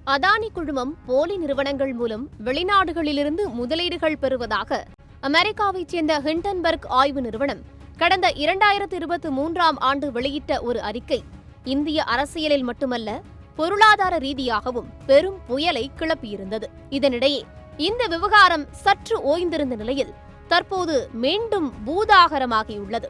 அதானி குழுமம் போலி நிறுவனங்கள் மூலம் வெளிநாடுகளிலிருந்து முதலீடுகள் பெறுவதாக அமெரிக்காவைச் சேர்ந்த ஹிண்டன்பர்க் ஆய்வு நிறுவனம் கடந்த 2023ஆம் ஆண்டு வெளியிட்ட ஒரு அறிக்கை இந்திய அரசியலில் மட்டுமல்ல பொருளாதார ரீதியாகவும் பெரும் புயலை கிளப்பியிருந்தது. இதனிடையே இந்த விவகாரம் சற்று ஓய்ந்திருந்த நிலையில் தற்போது மீண்டும் பூதாகரமாகியுள்ளது.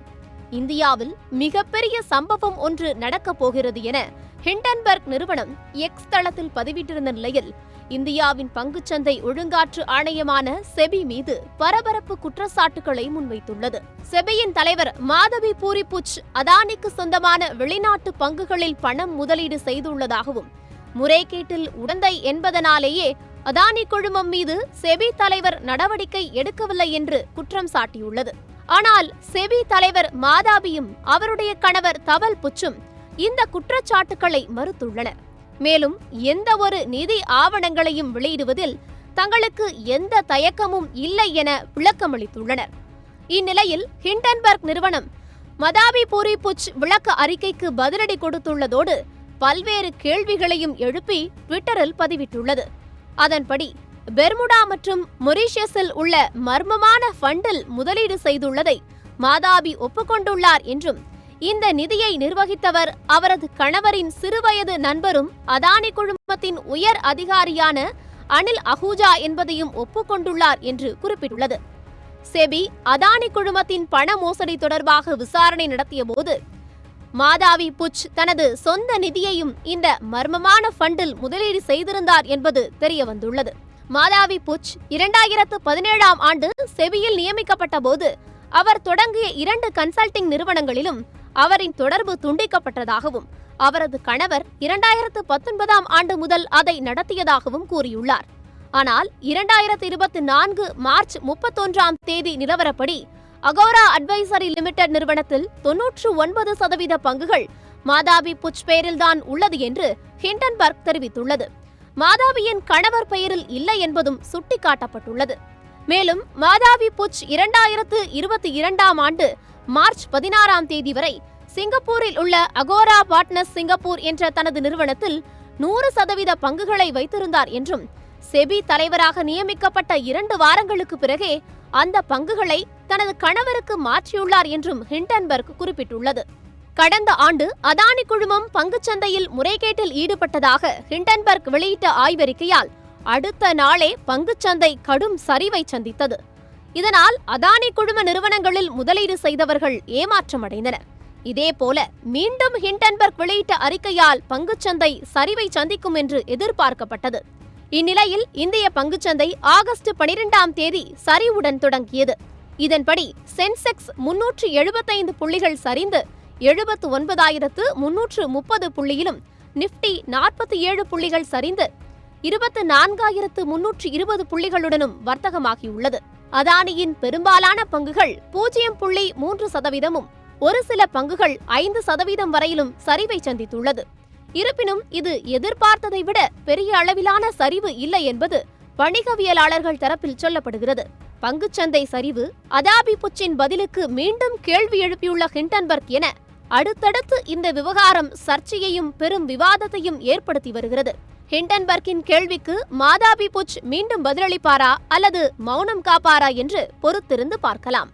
இந்தியாவில் மிகப்பெரிய சம்பவம் ஒன்று நடக்கப் போகிறது என ஹிண்டன்பர்க் நிறுவனம் எக்ஸ் தளத்தில் பதிவிட்டிருந்த நிலையில் இந்தியாவின் பங்குச்சந்தை ஒழுங்காற்று ஆணையமான செபி மீது பரபரப்பு குற்றச்சாட்டுகளை முன்வைத்துள்ளது. செபியின் தலைவர் மாதவி பூரிபுச் அதானிக்கு சொந்தமான வெளிநாட்டு பங்குகளில் பணம் முதலீடு செய்துள்ளதாகவும் முறைகேட்டில் உடந்தை என்பதனாலேயே அதானி குழுமம் மீது செபி தலைவர் நடவடிக்கை எடுக்கவில்லை என்று குற்றம் சாட்டியுள்ளது. ஆனால் செபி தலைவர் மாதாபியும் அவருடைய கணவர் தவல் புச்சும் இந்த குற்றச்சாட்டுக்களை மறுத்துள்ளனர். மேலும் எந்த ஒரு நிதி ஆவணங்களையும் வெளியிடுவதில் தங்களுக்கு எந்த தயக்கமும் இல்லை என விளக்கமளித்துள்ளனர். இந்நிலையில் ஹிண்டன்பர்க் நிறுவனம் மதாபி பூரிபுச் விளக்க அறிக்கைக்கு பதிலடி கொடுத்துள்ளதோடு பல்வேறு கேள்விகளையும் எழுப்பி ட்விட்டரில் பதிவிட்டுள்ளது. அதன்படி பெர்முடா மற்றும் மொரீஷியஸில் உள்ள மர்மமான ஃபண்டில் முதலீடு செய்துள்ளதை மாதாபி ஒப்புக்கொண்டுள்ளார் என்றும் இந்த நிதியை நிர்வகித்தவர் அவரது கணவரின் சிறுவயது நண்பரும் அதானி குழுமத்தின் உயர் அதிகாரியான அனில் அஹூஜா என்பதையும் ஒப்புக்கொண்டுள்ளார் என்று குறிப்பிட்டுள்ளது. செபி அதானி குழுமத்தின் பண மோசடி தொடர்பாக விசாரணை நடத்திய போது மாதாவி புச் தனது சொந்த நிதியையும் இந்த மர்மமான ஃபண்டில் முதலீடு செய்திருந்தார் என்பது தெரியவந்துள்ளது. மாதாவி புச் 2017ஆம் ஆண்டு செபியில் நியமிக்கப்பட்ட போது அவர் தொடங்கிய 2 கன்சல்டிங் நிறுவனங்களிலும் அவரின் தொடர்பு துண்டிக்கப்பட்டதாகவும் அவரது கணவர் 2019ஆம் ஆண்டு முதல் அதை நடத்தியதாகவும் கூறியுள்ளார். ஆனால் 2024 மார்ச் 31ஆம் தேதி நிலவரப்படி அகோரா அட்வைசரி லிமிடெட் நிறுவனத்தில் 99% பங்குகள் மாதாவி புச் பெயரில்தான் உள்ளது என்று ஹிண்டன்பர்க் தெரிவித்துள்ளது. மாதாவியின் கணவர் பெயரில் இல்லை என்பதும் சுட்டிக்காட்டப்பட்டுள்ளது. மேலும் மாதாவி புச் 2022ஆம் ஆண்டு மார்ச் 16ஆம் தேதி வரை சிங்கப்பூரில் உள்ள அகோரா பார்ட்னர்ஸ் சிங்கப்பூர் என்ற தனது நிறுவனத்தில் 100% பங்குகளை வைத்திருந்தார் என்றும் செபி தலைவராக நியமிக்கப்பட்ட 2 வாரங்களுக்கு பிறகே அந்த பங்குகளை தனது கணவருக்கு மாற்றியுள்ளார் என்றும் ஹிண்டன்பர்க் குறிப்பிட்டுள்ளது. கடந்த ஆண்டு அதானி குழுமம் பங்குச்சந்தையில் முறைகேட்டில் ஈடுபட்டதாக ஹிண்டன்பர்க் வெளியிட்ட ஆய்வறிக்கையால் அடுத்த நாளே பங்குச்சந்தை கடும் சரிவை சந்தித்தது. இதனால் அதானி குழும நிறுவனங்களில் முதலீடு செய்தவர்கள் ஏமாற்றமடைந்தனர். இதேபோல மீண்டும் ஹிண்டன்பர்க் வெளியிட்ட அறிக்கையால் பங்குச்சந்தை சரிவை சந்திக்கும் என்று எதிர்பார்க்கப்பட்டது. இந்நிலையில் இந்திய பங்குச்சந்தை ஆகஸ்ட் 12ஆம் தேதி சரிவுடன் தொடங்கியது. இதன்படி சென்செக்ஸ் 375 புள்ளிகள் சரிந்து 79,330 புள்ளியிலும், நிப்டி 47 புள்ளிகள் சரிந்து 24,320 புள்ளிகளுடனும் வர்த்தகமாகியுள்ளது. அதானியின் பெரும்பாலான பங்குகள் 0.3%, ஒரு சில பங்குகள் 5% வரையிலும் சரிவை சந்தித்துள்ளது. இருப்பினும் இது எதிர்பார்த்ததை விட பெரிய அளவிலான சரிவு இல்லை என்பது வணிகவியலாளர்கள் தரப்பில் சொல்லப்படுகிறது. பங்குச்சந்தை சரிவு அதாபி புச்சின் பதிலுக்கு மீண்டும் கேள்வி எழுப்பியுள்ள ஹிண்டன்பர்க் என அடுத்தடுத்து இந்த விவகாரம் சர்ச்சையையும் பெரும் விவாதத்தையும் ஏற்படுத்தி வருகிறது. ஹிண்டன்பர்க்கின் கேள்விக்கு மாதாபி புச் மீண்டும் பதிலளிப்பாரா அல்லது மௌனம் காப்பாரா என்று பொறுத்திருந்து பார்க்கலாம்.